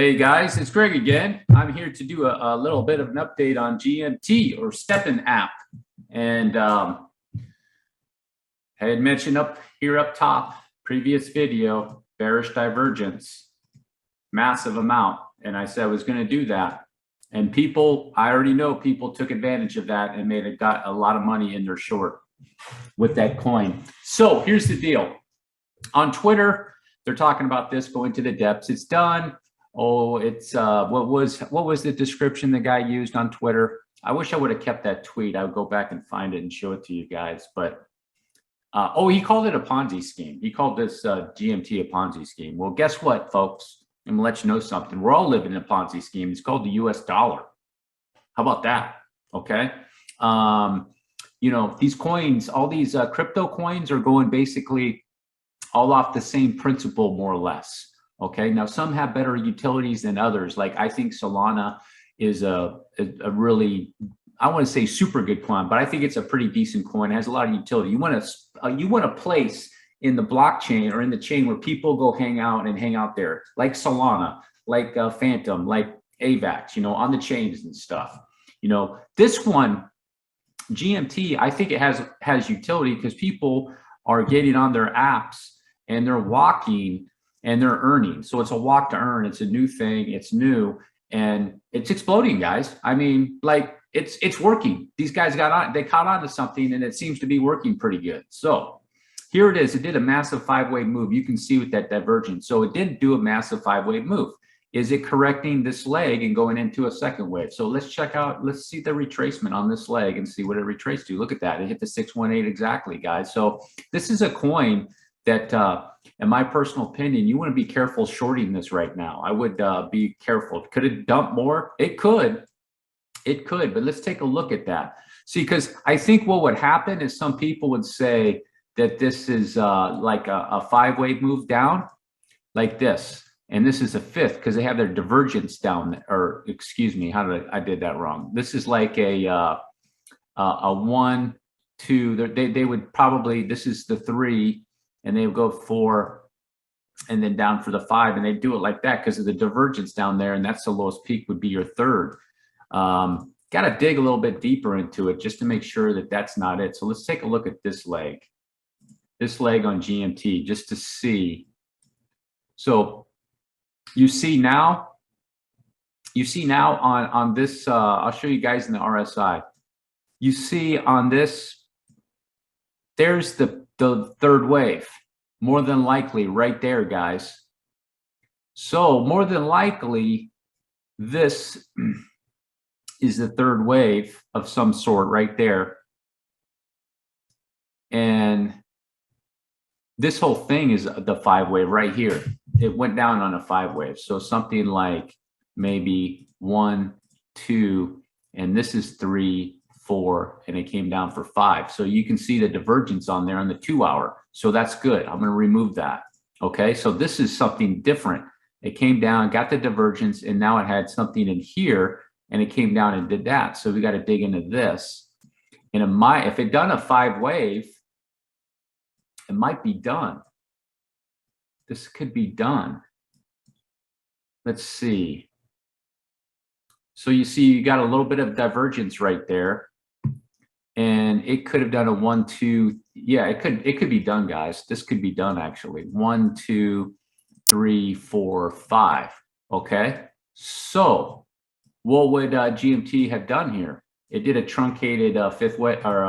Hey guys, it's Greg again. I'm here to do a little bit of an update on GMT or StepN app. And I had mentioned up top, previous video, bearish divergence, massive amount. And I said I was going to do that. And people, I already know people took advantage of that and got a lot of money in their short with that coin. So here's the deal. On Twitter, they're talking about this going to the depths. It's done. Oh, it's what was the description the guy used on Twitter? I wish I would have kept that tweet. I would go back and find it and show it to you guys. But he called it a Ponzi scheme. He called this GMT a Ponzi scheme. Well, guess what, folks? I'm gonna let you know something. We're all living in a Ponzi scheme. It's called the US dollar. How about that? Okay. You know, these coins, all these crypto coins are going basically all off the same principle, more or less. Okay, now some have better utilities than others. Like I think Solana is a really, I want to say super good coin, but I think it's a pretty decent coin. It has a lot of utility. You want a place in the blockchain or in the chain where people go hang out there, like Solana, like Phantom, like AVAX, you know, on the chains and stuff. You know, this one, GMT, I think it has utility because people are getting on their apps and they're walking and they're earning. So it's a walk to earn. It's a new thing. It's new and it's exploding, guys. I mean, like it's working. These guys they caught on to something and it seems to be working pretty good. So here it is. It did a massive 5-wave move. You can see with that divergence. So it did do a massive 5-wave move. Is it correcting this leg and going into a second wave? So let's check out, let's see the retracement on this leg and see what it retraced to. Look at that. It hit the 618 exactly, guys. So this is a coin that, in my personal opinion, you want to be careful shorting this right now. I would be careful. Could it dump more? It could, but let's take a look at that. See, because I think what would happen is some people would say that this is like a 5-wave move down like this. And this is a 5th because they have their divergence down, or excuse me, I did that wrong. This is like a 1, 2, they would probably, this is the 3, and they would go 4 and then down for the 5, and they do it like that because of the divergence down there, and that's the lowest peak would be your 3rd. Got to dig a little bit deeper into it just to make sure that that's not it. So let's take a look at this leg on GMT just to see. So you see now on this, I'll show you guys in the RSI. You see on this, there's the 3rd wave, more than likely right there, guys. So more than likely, this is the 3rd wave of some sort right there. And this whole thing is the 5-wave right here. It went down on a 5-wave. So something like maybe 1, 2, and this is 3, 4, and it came down for 5. So you can see the divergence on there on the 2-hour. So that's good. I'm going to remove that. Okay, so this is something different. It came down, got the divergence, and now it had something in here, and it came down and did that. So we got to dig into this. And if it done a 5-wave, it might be done. This could be done. Let's see. So you see, you got a little bit of divergence right there. And it could have done a 1, 2. Yeah, it could be done, guys. This could be done actually. 1, 2, 3, 4, 5. Okay. So what would GMT have done here? It did a truncated 5th wave or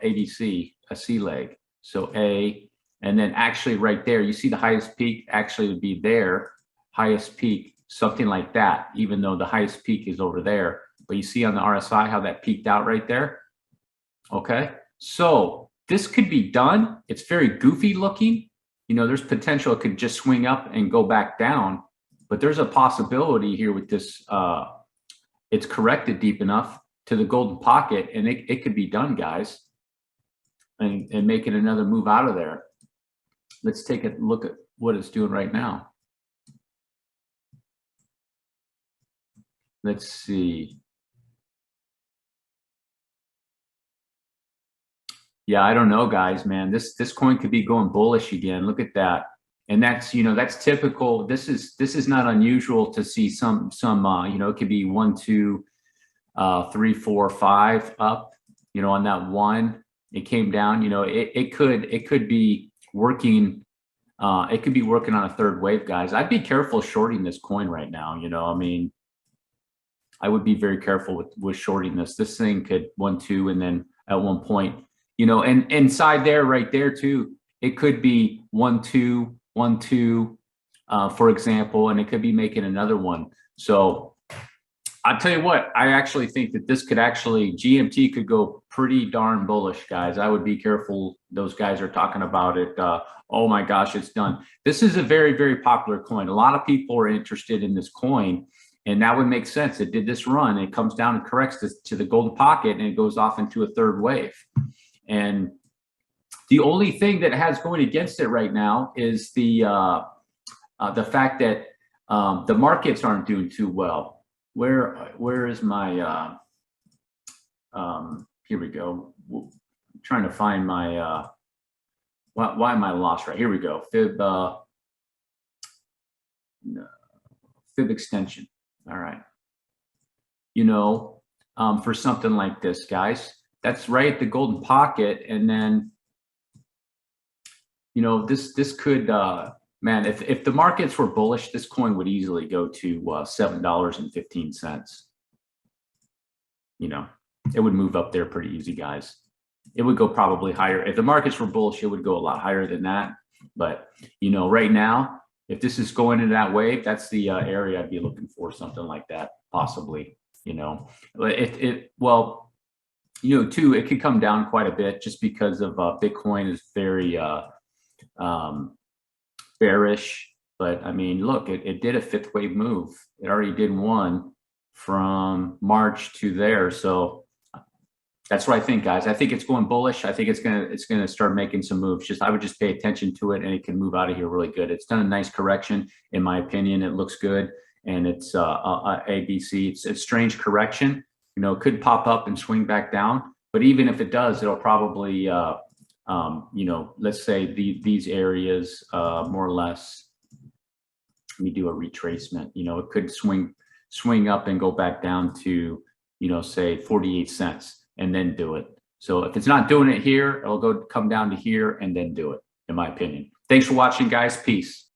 ADC, a C leg. So A, and then actually right there, you see the highest peak actually would be there, highest peak, something like that, even though the highest peak is over there. But you see on the RSI how that peaked out right there? Okay, so this could be done. It's very goofy looking. You know, there's potential it could just swing up and go back down, but there's a possibility here with this, it's corrected deep enough to the golden pocket and it could be done, guys, and making another move out of there. Let's take a look at what it's doing right now. Let's see. Yeah, I don't know, guys, man. This coin could be going bullish again. Look at that. And that's, you know, that's typical. This is not unusual to see some, you know, it could be 1, 2, 3, 4, 5 up, you know, on that one, it came down, you know, it could be working. It could be working on a third wave, guys. I'd be careful shorting this coin right now. You know, I mean, I would be very careful with shorting this. This thing could 1, 2, and then at one point, you know, and inside there, right there too, it could be 1, 2, 1, 2, for example, and it could be making another one. So I'll tell you what, I actually think that this could actually, GMT could go pretty darn bullish, guys. I would be careful. Those guys are talking about it. Oh my gosh, it's done. This is a very, very popular coin. A lot of people are interested in this coin, and that would make sense. It did this run. It comes down and corrects this to the golden pocket, and it goes off into a third wave. And the only thing that it has going against it right now is the fact that the markets aren't doing too well. Where is my here we go. I'm trying to find my why am I lost? Right, here we go. Fib extension. All right. You know, for something like this, guys, that's right at the golden pocket, and then, you know, this could, man, if the markets were bullish, this coin would easily go to $7.15. You know, it would move up there pretty easy, guys. It would go probably higher. If the markets were bullish, it would go a lot higher than that. But, you know, right now, if this is going into that wave, that's the area I'd be looking for, something like that, possibly, you know. Well, you know, too, it could come down quite a bit just because of Bitcoin is very bearish. But I mean, look, it did a fifth wave move. It already did one from March to there. So that's what I think, guys. I think it's going bullish. I think it's gonna start making some moves. I would just pay attention to it, and it can move out of here really good. It's done a nice correction, in my opinion. It looks good, and it's ABC. It's a strange correction. You know, it could pop up and swing back down, but even if it does, it'll probably you know, let's say these areas more or less. Let me do a retracement. You know, it could swing up and go back down to, you know, say 48 cents. And then do it. So if it's not doing it here, it'll come down to here and then do it, in my opinion. Thanks for watching, guys. Peace.